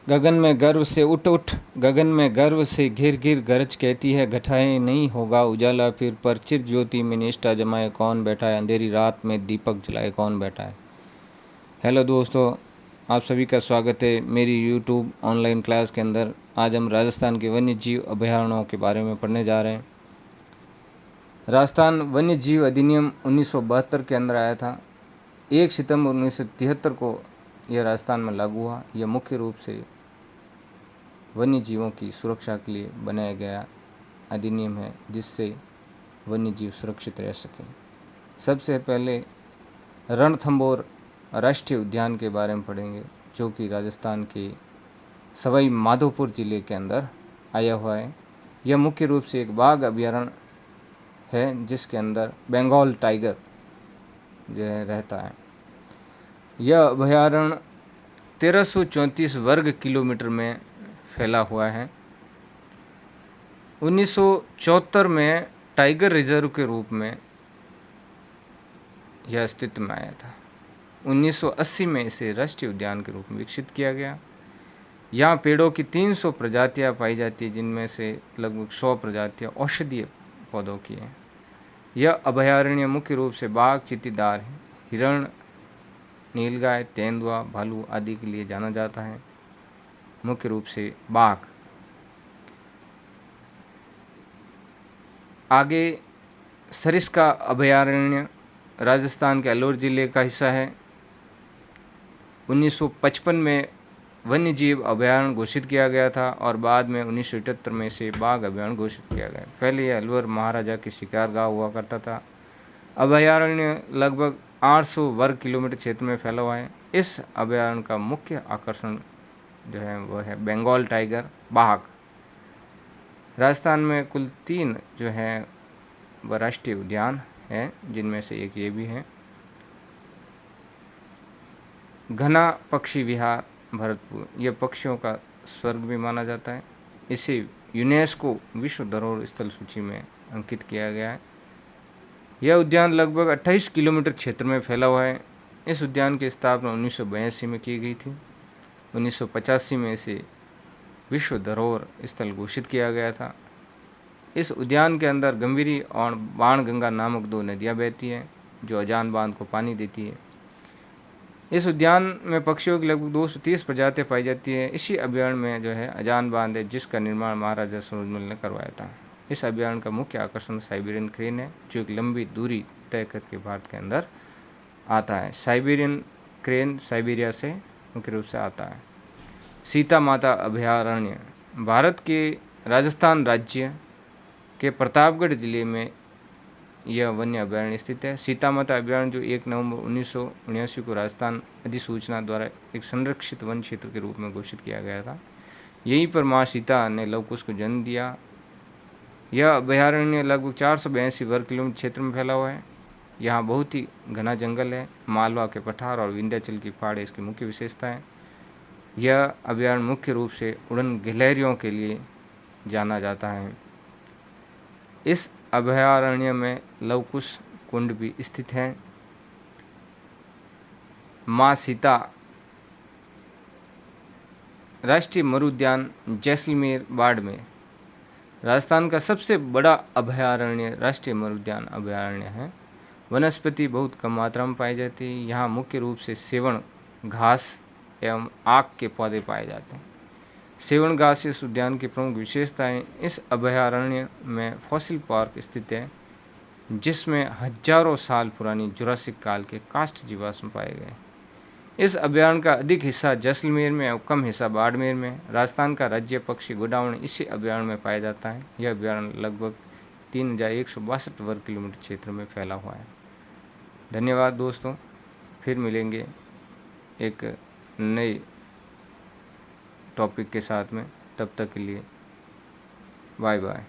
गगन में गर्व से उठ उठ, गगन में गर्व से घिर घिर गरज कहती है घटाए नहीं होगा उजाला फिर, पर चिर ज्योति में निष्ठा जमाए कौन बैठा है, अंधेरी रात में दीपक जलाए कौन बैठा है। हेलो दोस्तों, आप सभी का स्वागत है मेरी यूट्यूब ऑनलाइन क्लास के अंदर। आज हम राजस्थान के वन्य जीव अभयारण्यों के बारे में पढ़ने जा रहे हैं। राजस्थान वन्य जीव अधिनियम 1972 के अंदर आया था। 1 सितंबर 1973 को यह राजस्थान में लागू हुआ। यह मुख्य रूप से वन्य जीवों की सुरक्षा के लिए बनाया गया अधिनियम है, जिससे वन्य जीव सुरक्षित रह सकें। सबसे पहले रणथंभौर राष्ट्रीय उद्यान के बारे में पढ़ेंगे, जो कि राजस्थान के सवाई माधोपुर जिले के अंदर आया हुआ है। यह मुख्य रूप से एक बाघ अभयारण्य है, जिसके अंदर बंगाल टाइगर जो है रहता है। यह अभयारण्य 1334 वर्ग किलोमीटर में फैला हुआ है। 1974 में टाइगर रिजर्व के रूप में यह अस्तित्व में आया था। 1980 में इसे राष्ट्रीय उद्यान के रूप में विकसित किया गया। यहाँ पेड़ों की 300 प्रजातियाँ पाई जाती हैं, जिनमें से लगभग 100 प्रजातियाँ औषधीय पौधों की हैं। यह अभयारण्य मुख्य रूप से बाघ, चीतीदार, हिरण, नीलगाय, तेंदुआ, भालू आदि के लिए जाना जाता है। मुख्य रूप से बाघ। आगे सरिस्का अभयारण्य राजस्थान के अलवर जिले का हिस्सा है। 1955 में वन्य जीव अभयारण्य घोषित किया गया था और बाद में 1978 में इसे बाघ अभयारण्य घोषित किया गया। पहले यह अलवर महाराजा की शिकारगाह हुआ करता था। अभयारण्य लगभग 800 वर्ग किलोमीटर क्षेत्र में फैला हुआ है। इस अभयारण्य का मुख्य आकर्षण जो है वह है बंगाल टाइगर, बाघ। राजस्थान में कुल 3 जो है वह राष्ट्रीय उद्यान है, जिनमें से एक ये भी है। घना पक्षी विहार भरतपुर, यह पक्षियों का स्वर्ग भी माना जाता है। इसे यूनेस्को विश्व धरोहर स्थल सूची में अंकित किया गया है। यह उद्यान लगभग 28 किलोमीटर क्षेत्र में फैला हुआ है। इस उद्यान की स्थापना 1982 में की गई थी। 1985 में इसे विश्व धरोहर स्थल घोषित किया गया था। इस उद्यान के अंदर गंभीरी और बाणगंगा नामक 2 नदियाँ बहती हैं, जो अजान बांध को पानी देती है। इस उद्यान में पक्षियों की लगभग 230 प्रजातियाँ पाई जाती है। इसी अभयारण्य में जो है अजान बांध है, जिसका निर्माण महाराजा सूरजमल ने करवाया था। इस अभयारण्य का मुख्य आकर्षण साइबेरियन क्रेन है, जो एक लंबी दूरी तय करके भारत के अंदर आता है। साइबेरियन क्रेन साइबेरिया से मुख्य रूप से आता है। सीता माता अभयारण्य भारत के राजस्थान राज्य के प्रतापगढ़ जिले में यह वन्य अभयारण्य स्थित है। सीता माता अभयारण्य जो 1 नवंबर 1979 को राजस्थान अधिसूचना द्वारा एक संरक्षित वन क्षेत्र के रूप में घोषित किया गया था। यहीं पर माँ सीता ने लव कुश को जन्म दिया। यह अभयारण्य लगभग 482 वर्ग किलोमीटर क्षेत्र में फैला हुआ है। यहाँ बहुत ही घना जंगल है। मालवा के पठार और विंध्याचल की पहाड़ी इसकी मुख्य विशेषताएं। यह अभयारण्य मुख्य रूप से उड़न गिलहरियों के लिए जाना जाता है। इस अभयारण्य में लवकुश कुंड भी स्थित है। माँ सीता राष्ट्रीय मरुद्यान जैसलमेर बाड़मेर राजस्थान का सबसे बड़ा अभयारण्य राष्ट्रीय मरुद्यान अभयारण्य है। वनस्पति बहुत कम मात्रा में पाई जाती है। यहाँ मुख्य रूप से सेवण घास एवं आक के पौधे पाए जाते हैं। सेवण घास इस उद्यान की प्रमुख विशेषताएं। इस अभयारण्य में फॉसिल पार्क स्थित है, जिसमें हजारों साल पुरानी जुरासिक काल के काष्ठ जीवाश्म पाए गए। इस अभयारण्य का अधिक हिस्सा जैसलमेर में और कम हिस्सा बाड़मेर में। राजस्थान का राज्य पक्षी गोडावण इसी अभयारण्य में पाया जाता है। यह अभयारण्य लगभग 3162 वर्ग किलोमीटर क्षेत्र में फैला हुआ है। धन्यवाद दोस्तों, फिर मिलेंगे एक नए टॉपिक के साथ में। तब तक के लिए बाय बाय।